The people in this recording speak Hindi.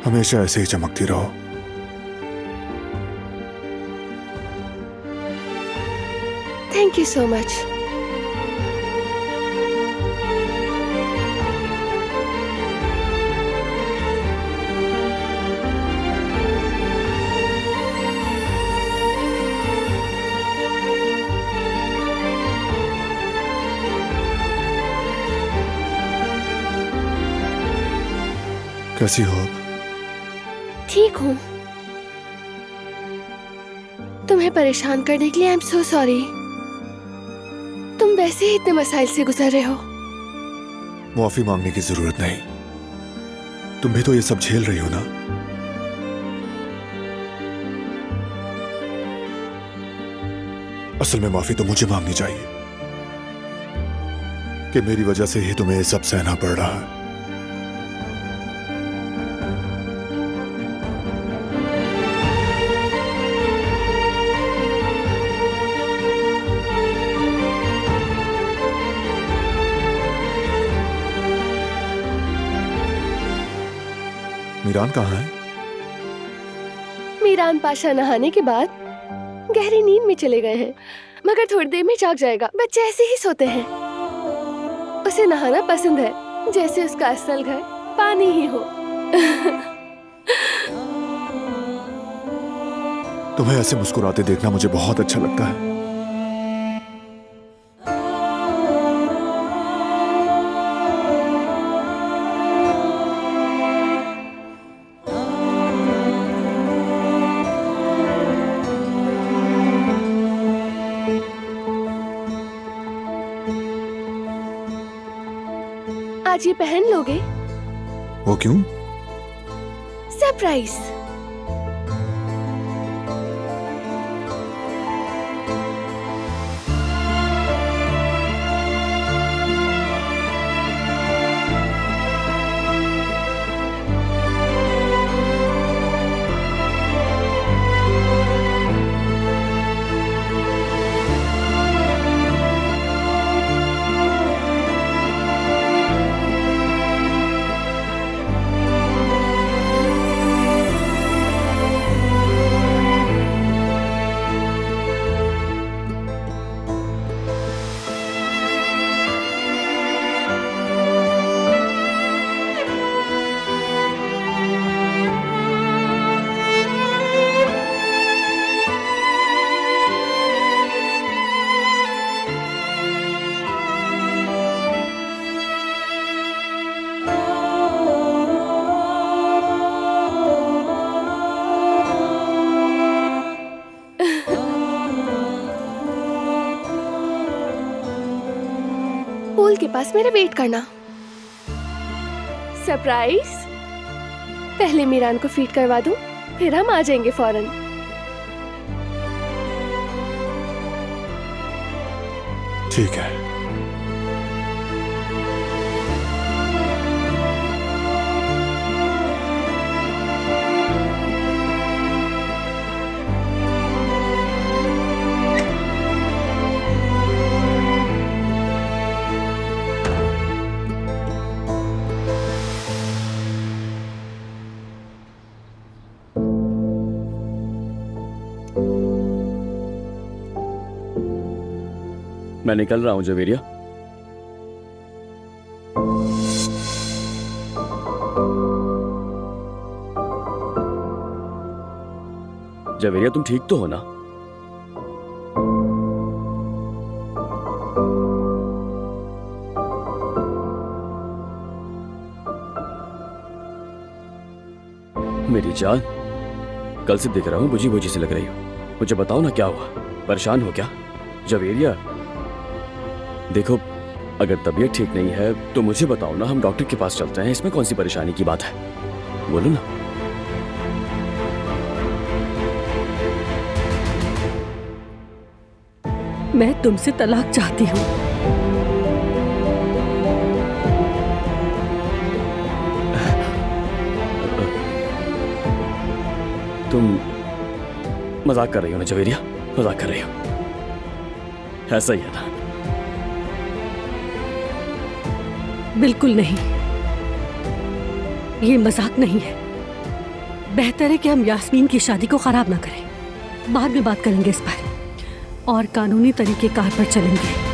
हमेशा ऐसे ही चमकती रहो। Thank you so much. कैसी हो अब? ठीक हूँ। तुम्हें परेशान करने के लिए आई एम सो सॉरी। तुम वैसे ही इतने मसाइल से गुजर रहे हो। माफी मांगने की जरूरत नहीं, तुम भी तो ये सब झेल रही हो ना। असल में माफी तो मुझे मांगनी चाहिए कि मेरी वजह से ही तुम्हें ये सब सहना पड़ रहा है। मीरान कहाँ है? मीरान पाशा नहाने के बाद गहरी नींद में चले गए हैं, मगर थोड़ी देर में जाग जाएगा। बच्चे ऐसे ही सोते हैं। उसे नहाना पसंद है, जैसे उसका असल घर पानी ही हो। तुम्हें ऐसे मुस्कुराते देखना मुझे बहुत अच्छा लगता है। आज ये पहन लोगे? वो क्यों? सरप्राइज। पूल के पास मेरा वेट करना। सरप्राइज। पहले मीरान को फीड करवा दूं, फिर हम आ जाएंगे फौरन। ठीक है। मैं निकल रहा हूं जवेरिया। जवेरिया तुम ठीक तो हो ना? मेरी जान, कल से दिख रहा हूं बुझी बुझी से लग रही हो। मुझे बताओ ना क्या हुआ? परेशान हो क्या? जवेरिया देखो, अगर तबीयत ठीक नहीं है तो मुझे बताओ ना, हम डॉक्टर के पास चलते हैं। इसमें कौन सी परेशानी की बात है? बोलो ना। मैं तुमसे तलाक चाहती हूँ। तुम मजाक कर रही हो ना जवेरिया? मजाक कर रही हो? ऐसा ही है ना? बिल्कुल नहीं, ये मजाक नहीं है। बेहतर है कि हम यास्मीन की शादी को खराब ना करें। बाद में बात करेंगे इस पर और कानूनी तरीके कार पर चलेंगे।